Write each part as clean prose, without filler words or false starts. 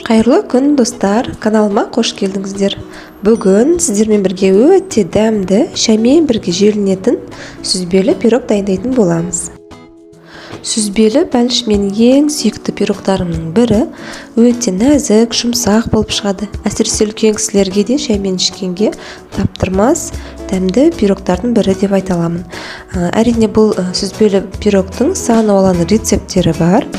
Қайырлы күн достар, каналыма қош келдіңіздер. Бүгін сіздермен бірге өте дәмді шаймен бірге желінетін сүзбелі пирог дайындайтын боламыз. Сүзбелі бәліш менің ең сүйікті пирогтарымның бірі, өте нәзік, жұмсақ болып шығады. Әсіресе үлкен кісілерге де шаймен ішкенге таптырмас дәмді пирогтардың бірі деп айта аламын. Әрине бұл сүзбелі пирогтың сан алуан рецепттері бар.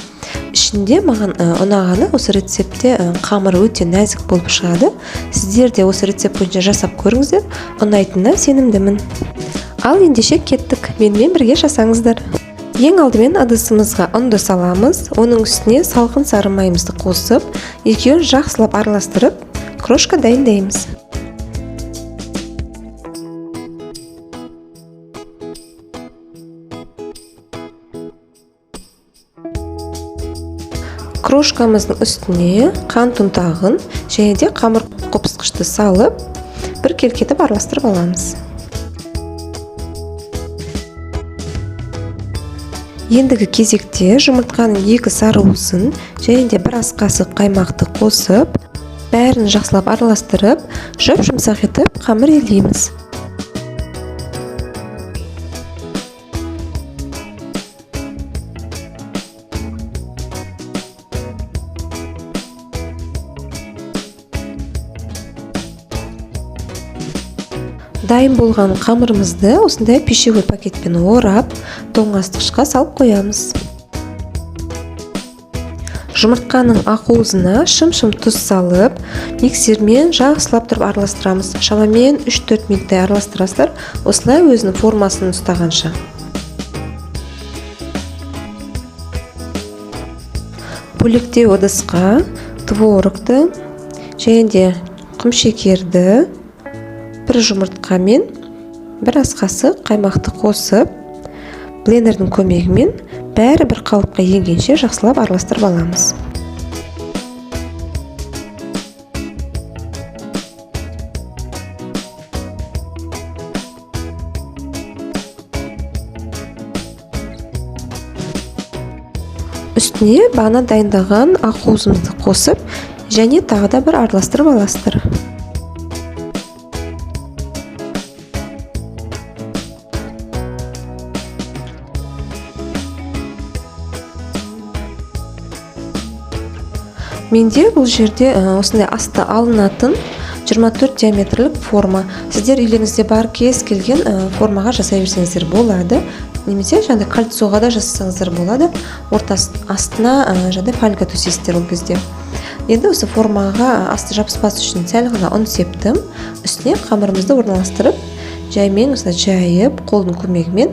Ішінде маған ұнағаны осы рецептте қамыры өте нәзік болып шығады. Сіздер де осы рецепт бойынша жасап көріңіздер, ұнайтынына сенімдімін. Ал ендеше кеттік, менімен бірге жасаңыздар. Ең алдымен ыдысымызға ұнды саламыз, оның үстіне салқын сары майымызды қосып, екеуін жақсылап араластырып, крошка дайындаймыз. Крошкамыздың үстіне қант ұнтағын және де қамыр қопсытқышты салып, бір келкетіп араластырып аламыз. Ендігі кезекте жұмыртқаның 2 сары уысын және де 1 ас қасық қаймақты қосып, бәрін жақсылап араластырып, жұмсақ етіп қамыр илейміз. Дайын болған қамырымызды осындай пищевой пакетпен орап, тоңазытқышқа салып қоямыз. Жұмыртқаның ақ уызына шым-шым тұз салып, миксермен жақсылап тұрып араластырамыз. Шамамен 3-4 минуттай араластырасыздар, осылай өзінің формасын ұстағанша. Бөлектеу ыдысқа творогты және де құмшекерді, 1 жұмыртқа мен 1 ас қасық қаймақты қосып, блендердің көмегімен бәрі бір қалыпқа енгенше жақсылап араластырып аламыз. Үстіне бағана дайындаған ақ уызымызды қосып, және тағы да бір араластырып аласыздар. Менде бұл жерде осындай асты алынатын 24 диаметрлік форма. Сіздер үйлеріңізде бар кез келген формаға жасай берсеңіздер болады. Немесе жаңағыдай кольцоға да жасасаңыздар болады. Астына жаңағыдай фольга төсейсіздер ол кезде. Енді осы формаға асты жабыспас үшін сәл ғана ұн септім. Үстіне қамырымызды орналастырып, жаймен осылай жайып, қолдың көмегімен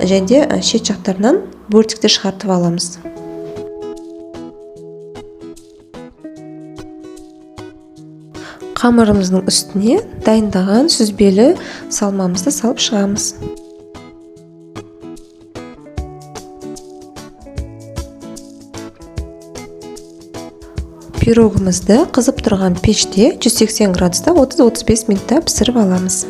және де шет жақтарынан бөлтікті шығартып аламыз. Қамырымыздың үстіне дайындаған сүзбелі салмамызды салып шығамыз. Пирогымызды қызып тұрған пеште 180 градуста 30-35 минутта пісіріп аламыз.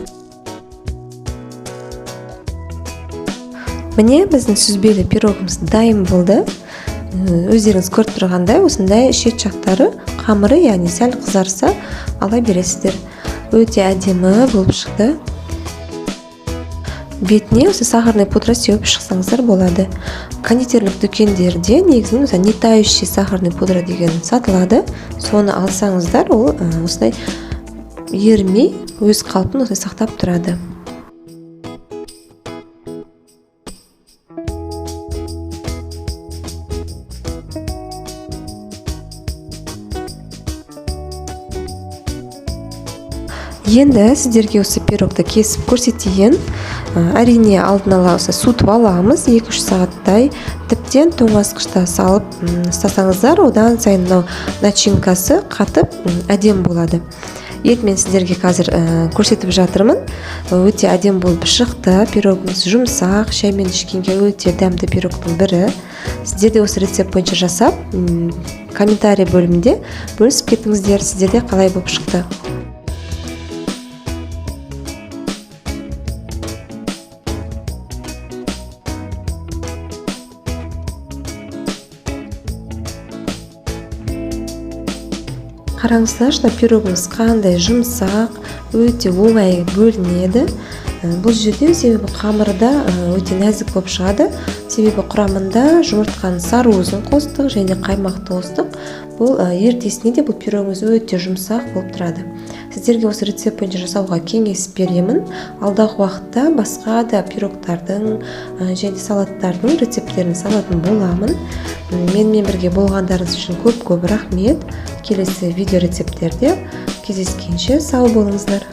Міне біздің сүзбелі пирогымыз дайын болды. Өздеріңіз көріп тұрғандай, осындай шет жақтары қамыры, яғни сәл қызарса ала бересіздер. Өте әдемі болып шықты. Бетіне осы сахарный пудра сеуіп шықсаңыздар болады. Кондитерлік дүкендерде негізінен не тающий сахарный пудра деген сатылады. Соны алсаңыздар, ол осылай ерімей өз қалпын осылай сақтап тұрады. Енді сіздерге осы пирогты кесіп көрсетейін. Әрине алдын ала суытып аламыз 2-3 сағаттай. Тіптен тоңазытқышта салып ұстасаңыздар, одан сайын начинкасы қатып әдем болады. Енді мен сіздерге қазір көрсетіп жатырмын. Өте әдем болып шықты. Пирогымыз жұмсақ, шаймен ішкенге өте дәмді пирогтың бірі. Сіздер де осы рецепт бойынша жасап, комментарий бөлімінде бөлісіп кетіңіздер, сіздерде қалай болып шықты. Қараңыздаршы, пирогымыз қандай жұмсақ, өте оңай бөлінеді. Бұл жерде себебі қамырда өте нәзік болып шығады. Себебі құрамында жұмыртқаның сары-уызын қостық және қаймақты қостық. Бұл ертесіне де бұл пирогымыз өте жұмсақ болып тұрады. Сіздерге осы рецепт бойынша жасауға кеңес беремін. Алдағы уақытта басқа да пирогтардың және салаттардың рецепттерін салатын боламын. Менімен бірге болғандарыңыз үшін көп рахмет. Келесі видео рецепттерде кездескенше сау болыңыздар.